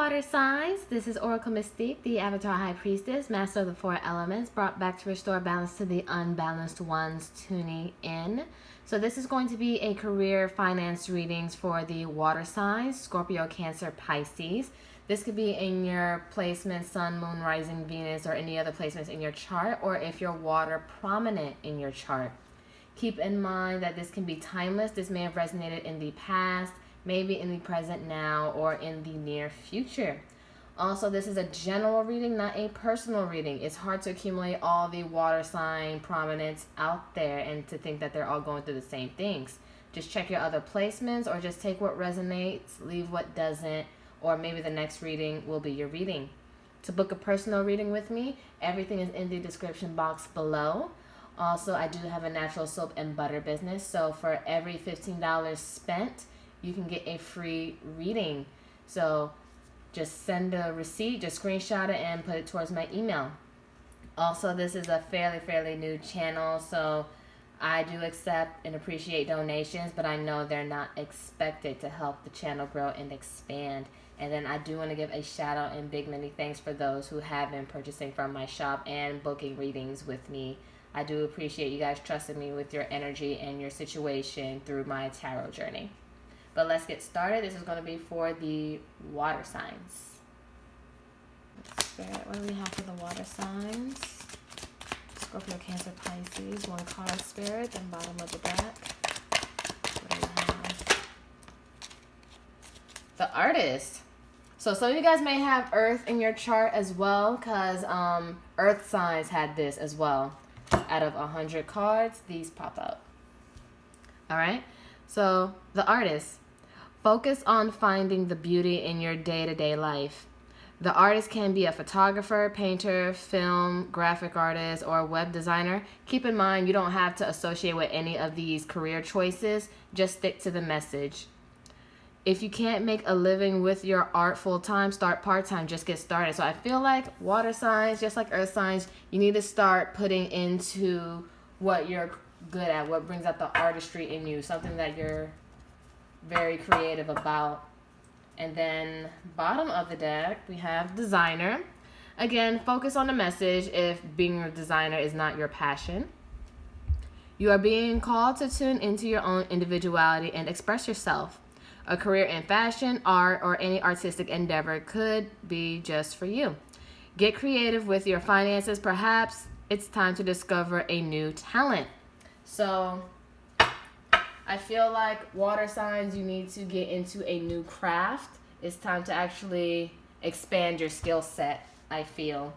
water signs. This is Oracle Mystique, the Avatar High Priestess, Master of the Four Elements, brought back to restore balance to the unbalanced ones tuning in. So this is going to be a career finance readings for the water signs, Scorpio, Cancer, Pisces. This could be in your placement, Sun, Moon, Rising, Venus, or any other placements in your chart, or if you're water prominent in your chart. Keep in mind that this can be timeless. This may have resonated in the past, maybe in the present now, or in the near future. Also, this is a general reading, not a personal reading. It's hard to accumulate all the water sign prominence out there and to think that they're all going through the same things. Just check your other placements, or just take what resonates, leave what doesn't, or maybe the next reading will be your reading. To book a personal reading with me, everything is in the description box below. Also, I do have a natural soap and butter business, so for every $15 spent, you can get a free reading. So just send a receipt, just screenshot it and put it towards my email. Also, this is a fairly new channel, so I do accept and appreciate donations, but I know they're not expected to help the channel grow and expand. And then I do want to give a shout out and big many thanks for those who have been purchasing from my shop and booking readings with me. I do appreciate you guys trusting me with your energy and your situation through my tarot journey. But let's get started. This is going to be for the water signs. Spirit, what do we have for the water signs? Scorpio, Cancer, Pisces. One card, Spirit, then bottom of the deck. What do we have? The Artist. So some of you guys may have Earth in your chart as well, because Earth signs had this as well. Out of 100 cards, these pop up. All right. So the Artist. Focus on finding the beauty in your day-to-day life. The artist can be a photographer, painter, film, graphic artist, or web designer. Keep in mind, you don't have to associate with any of these career choices. Just stick to the message. If you can't make a living with your art full-time, start part-time. Just get started. So I feel like water signs, just like earth signs, you need to start putting into what you're good at, what brings out the artistry in you, something that you're very creative about. And then bottom of the deck, we have designer. Again, focus on the message if being a designer is not your passion. You are being called to tune into your own individuality and express yourself. A career in fashion, art, or any artistic endeavor could be just for you. Get creative with your finances. Perhaps it's time to discover a new talent. So I feel like water signs, you need to get into a new craft. It's time to actually expand your skill set, I feel,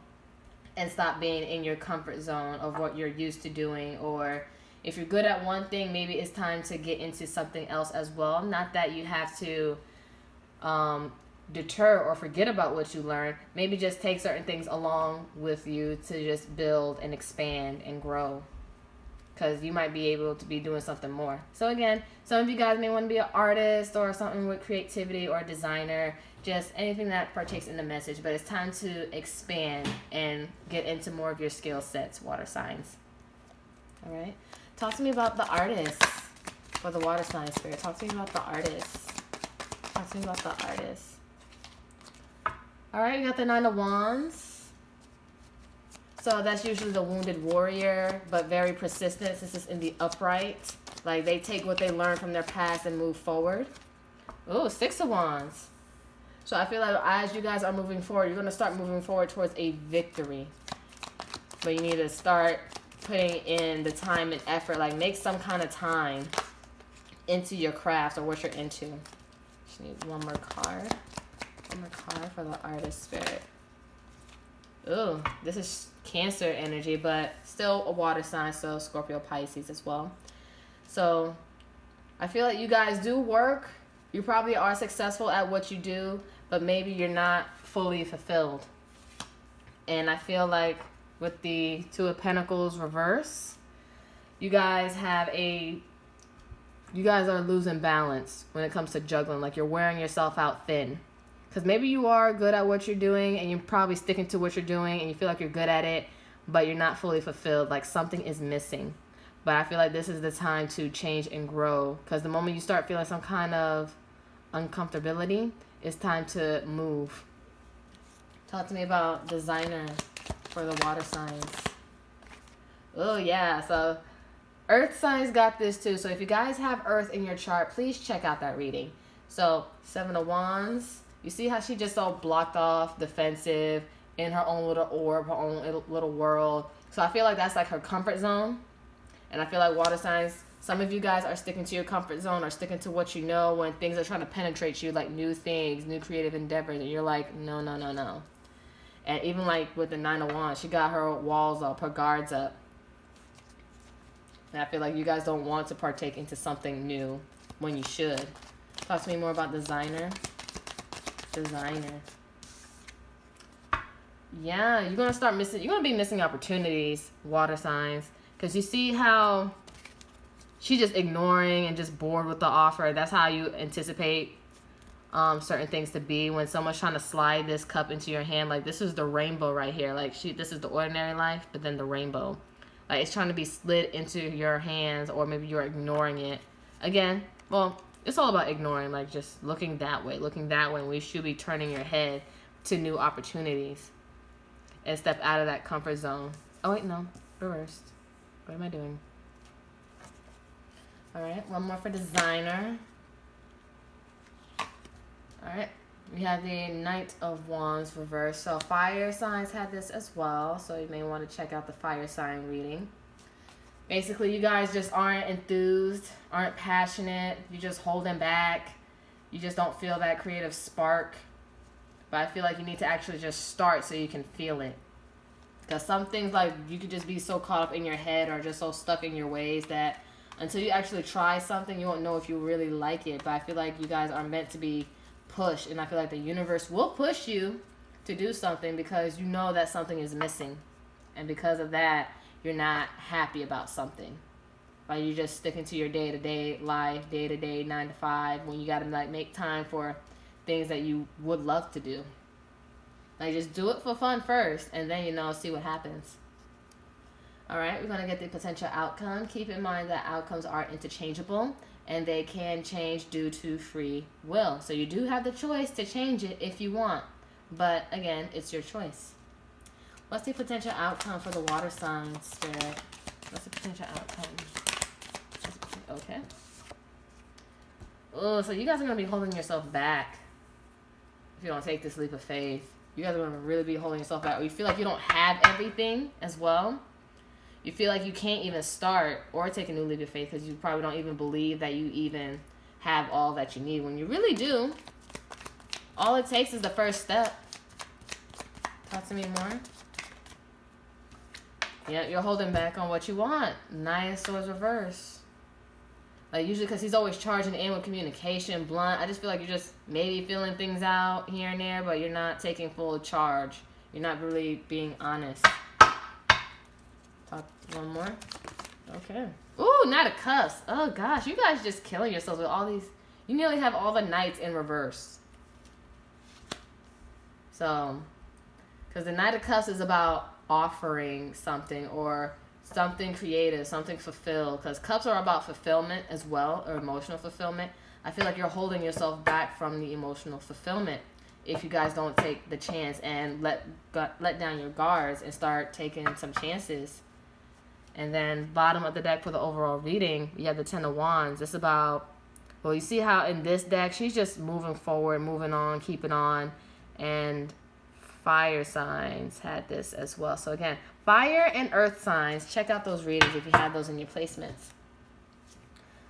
and stop being in your comfort zone of what you're used to doing. Or if you're good at one thing, maybe it's time to get into something else as well. Not that you have to deter or forget about what you learned. Maybe just take certain things along with you to just build and expand and grow, because you might be able to be doing something more. So again, some of you guys may want to be an artist or something with creativity, or a designer, just anything that partakes in the message. But it's time to expand and get into more of your skill sets, water signs. All right. Talk to me about the Artist for the water sign, Spirit. Talk to me about the Artist. Talk to me about the Artist. All right, we got the Nine of Wands. So that's usually the wounded warrior, but very persistent. This is in the upright. Like, they take what they learned from their past and move forward. Ooh, Six of Wands. So I feel like as you guys are moving forward, you're going to start moving forward towards a victory. But you need to start putting in the time and effort. Like, make some kind of time into your craft or what you're into. Just need one more card. One more card for the Artist, Spirit. Ooh, this is Cancer energy, but still a water sign, so Scorpio, Pisces as well. So I feel like you guys do work. You probably are successful at what you do, but maybe you're not fully fulfilled. And I feel like with the Two of Pentacles reverse, you guys are losing balance when it comes to juggling. Like, you're wearing yourself out thin. Because maybe you are good at what you're doing, and you're probably sticking to what you're doing, and you feel like you're good at it, but you're not fully fulfilled. Like, something is missing. But I feel like this is the time to change and grow. Because the moment you start feeling some kind of uncomfortability, it's time to move Talk to me about designer for the water signs. Oh, yeah. So Earth signs got this too. So if you guys have Earth in your chart, please check out that reading. So 7 of Wands. You see how she just all blocked off, defensive, in her own little orb, her own little world. So I feel like that's like her comfort zone. And I feel like water signs, some of you guys are sticking to your comfort zone or sticking to what you know when things are trying to penetrate you, like new things, new creative endeavors. And you're like, no, no, no, no. And even like with the 9 of Wands, she got her walls up, her guards up. And I feel like you guys don't want to partake into something new when you should. Talk to me more about designer. Designer. Yeah, you're going to start missing, you're going to be missing opportunities, water signs. Because you see how she's just ignoring and just bored with the offer. That's how you anticipate certain things to be when someone's trying to slide this cup into your hand. Like, this is the rainbow right here. Like, this is the ordinary life, but then the rainbow. Like, it's trying to be slid into your hands, or maybe you're ignoring it. Again, well, it's all about ignoring, like just looking that way, when we should be turning your head to new opportunities and step out of that comfort zone. Oh, wait, no, reversed. What am I doing? All right, one more for designer. All right, we have the Knight of Wands reversed. So fire signs had this as well, so you may want to check out the fire sign reading. Basically, you guys just aren't enthused, aren't passionate. You're just holding back. You just don't feel that creative spark. But I feel like you need to actually just start so you can feel it. Because some things, like, you could just be so caught up in your head or just so stuck in your ways that until you actually try something, you won't know if you really like it. But I feel like you guys are meant to be pushed. And I feel like the universe will push you to do something because you know that something is missing. And because of that, you're not happy about something. Like, you're just sticking to your day-to-day life, day-to-day, 9 to 5, when you got to, like, make time for things that you would love to do. Like, just do it for fun first, and then, you know, see what happens. All right, we're going to get the potential outcome. Keep in mind that outcomes are interchangeable, and they can change due to free will. So you do have the choice to change it if you want. But, again, it's your choice. What's the potential outcome for the water sign, Spirit? What's the potential outcome? Okay. Oh, so you guys are going to be holding yourself back if you don't take this leap of faith. You guys are going to really be holding yourself back. Or you feel like you don't have everything as well. You feel like you can't even start or take a new leap of faith because you probably don't even believe that you even have all that you need. When you really do, all it takes is the first step. Talk to me more. Yeah, you're holding back on what you want. 9 of Swords reverse. Like, usually because he's always charging in with communication, blunt. I just feel like you're just maybe feeling things out here and there, but you're not taking full charge. You're not really being honest. Talk one more. Okay. Ooh, Knight of Cups. Oh, gosh. You guys just killing yourselves with all these. You nearly have all the Knights in reverse. So, because the Knight of Cups is about offering something or something creative, something fulfilled, because cups are about fulfillment as well, or emotional fulfillment. I feel like you're holding yourself back from the emotional fulfillment if you guys don't take the chance and let down your guards and start taking some chances. And then bottom of the deck for the overall reading, you have the 10 of Wands. It's about, well, you see how in this deck she's just moving forward, moving on, keeping on, and fire signs had this as well. So again, fire and earth signs, check out those readings if you have those in your placements.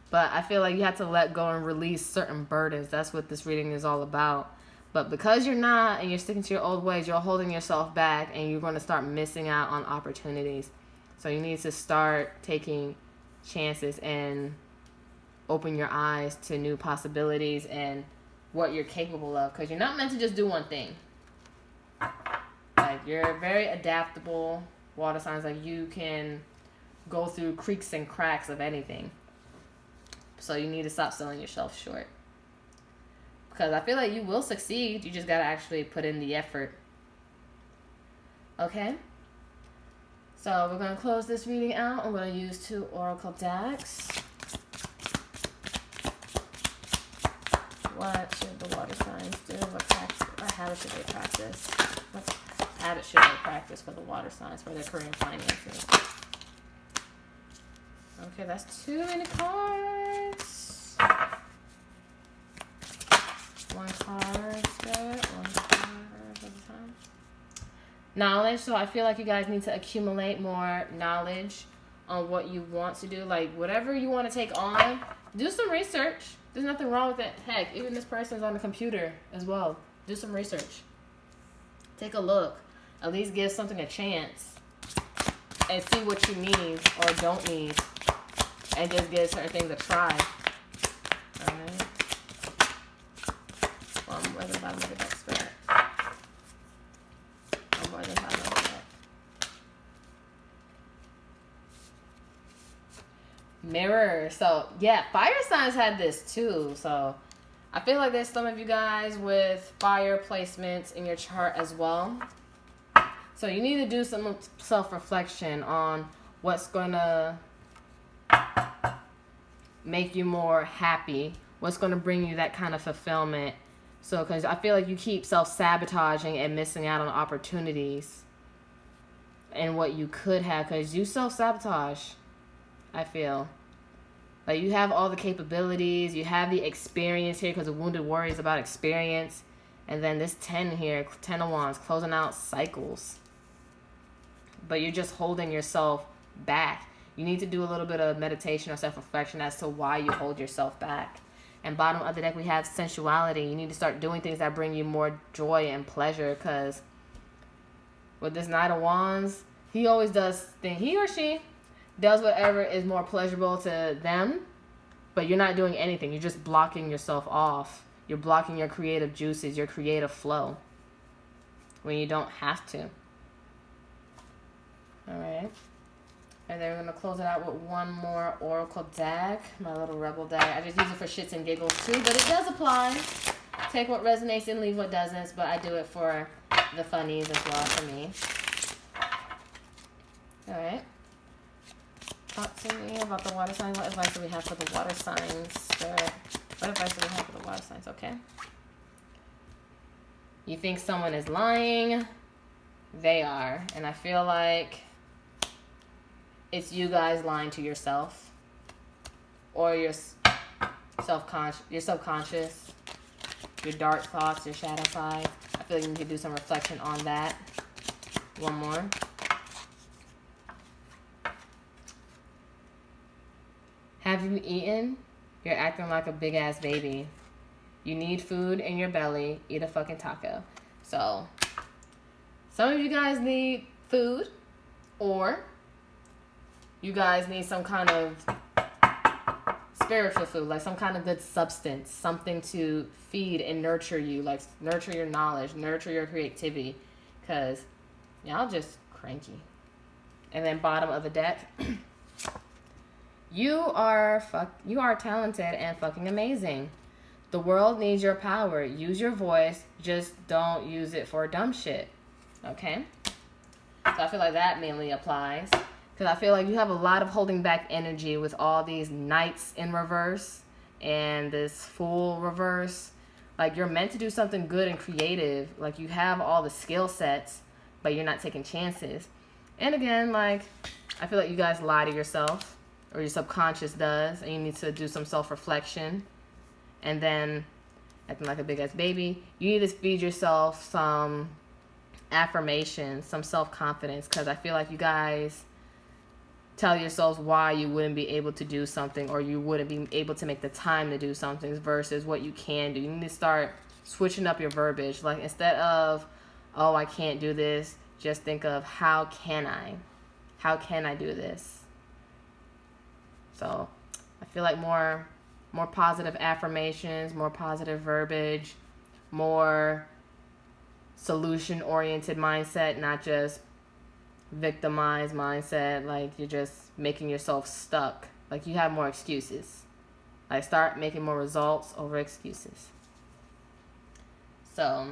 But I feel like you have to let go and release certain burdens. That's what this reading is all about. But because you're not and you're sticking to your old ways, you're holding yourself back and you're going to start missing out on opportunities. So you need to start taking chances and open your eyes to new possibilities and what you're capable of, because you're not meant to just do one thing. Like, you're very adaptable, water signs. Like, you can go through creaks and cracks of anything. So you need to stop selling yourself short, because I feel like you will succeed. You just got to actually put in the effort. Okay? So we're going to close this reading out. I'm going to use 2 oracle decks. What should the water signs do? What facts? I have habit should they practice? What habit should they practice for the water signs for their career and finances? Okay, that's too many cards. One card, Spirit. One card at a time. Knowledge. So I feel like you guys need to accumulate more knowledge on what you want to do. Like, whatever you want to take on, do some research. There's nothing wrong with it. Heck, even this person's on the computer as well. Do some research. Take a look. At least give something a chance. And see what you need or don't need. And just give certain things a try. Alright. One more than 5 minutes back Spirit. One more than 5 minutes back. Mirror. So, yeah, fire signs had this too. So, I feel like there's some of you guys with fire placements in your chart as well. So, you need to do some self-reflection on what's going to make you more happy, what's going to bring you that kind of fulfillment. So, because I feel like you keep self-sabotaging and missing out on opportunities and what you could have, because you self-sabotage, I feel. Like, you have all the capabilities, you have the experience here, because the Wounded Warrior is about experience. And then this 10 here, 10 of Wands, closing out cycles. But you're just holding yourself back. You need to do a little bit of meditation or self-reflection as to why you hold yourself back. And bottom of the deck, we have sensuality. You need to start doing things that bring you more joy and pleasure, because with this Knight of Wands, he always does things. He or she does whatever is more pleasurable to them, but you're not doing anything. You're just blocking yourself off. You're blocking your creative juices, your creative flow, when you don't have to. All right. And then we're going to close it out with one more Oracle deck. My little Rebel deck. I just use it for shits and giggles too, but it does apply. Take what resonates and leave what doesn't, but I do it for the funnies as well for me. Alright. Talk to me about the water sign. What advice do we have for the water signs? Spirit. What advice do we have for the water signs? Okay. You think someone is lying? They are. And I feel like it's you guys lying to yourself, or your subconscious, your dark thoughts, your shadow side. I feel like you need to do some reflection on that. One more. Have you eaten? You're acting like a big ass baby. You need food in your belly. Eat a fucking taco. So, some of you guys need food, or you guys need some kind of spiritual food, like some kind of good substance, something to feed and nurture you, like nurture your knowledge, nurture your creativity, because y'all just cranky. And then bottom of the deck, you are talented and fucking amazing. The world needs your power. Use your voice, just don't use it for dumb shit. Okay? So I feel like that mainly applies. Because I feel like you have a lot of holding back energy with all these Knights in reverse and this Fool reverse. Like, you're meant to do something good and creative. Like, you have all the skill sets, but you're not taking chances. And again, like, I feel like you guys lie to yourself, or your subconscious does, and you need to do some self-reflection. And then, acting like a big-ass baby, you need to feed yourself some affirmation, some self-confidence, because I feel like you guys tell yourselves why you wouldn't be able to do something, or you wouldn't be able to make the time to do something versus what you can do. You need to start switching up your verbiage. Like, instead of, oh, I can't do this, just think of, how can I? How can I do this? So I feel like more positive affirmations, more positive verbiage, more solution-oriented mindset, not just victimized mindset, like you're just making yourself stuck, like you have more excuses. Like, start making more results over excuses. So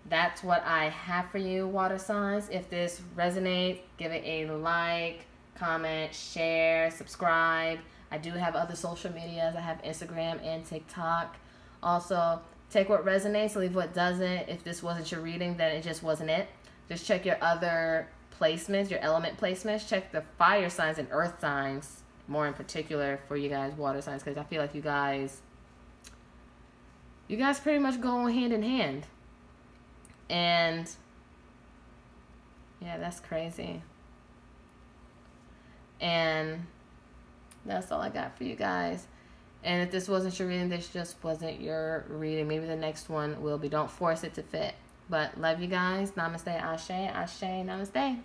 that's what I have for you, water signs. If this resonates, give it a like, comment, share, subscribe. I do have other social medias. I have Instagram and TikTok. Also, Take what resonates, leave what doesn't. If this wasn't your reading, then it just wasn't it. Just check your other placements, your element placements. Check the fire signs and earth signs, more in particular for you guys, water signs, because I feel like you guys pretty much go hand in hand. And yeah, that's crazy. And that's all I got for you guys. And if this wasn't your reading, this just wasn't your reading. Maybe the next one will be. Don't force it to fit. But love you guys. Namaste, ashe, ashe, namaste.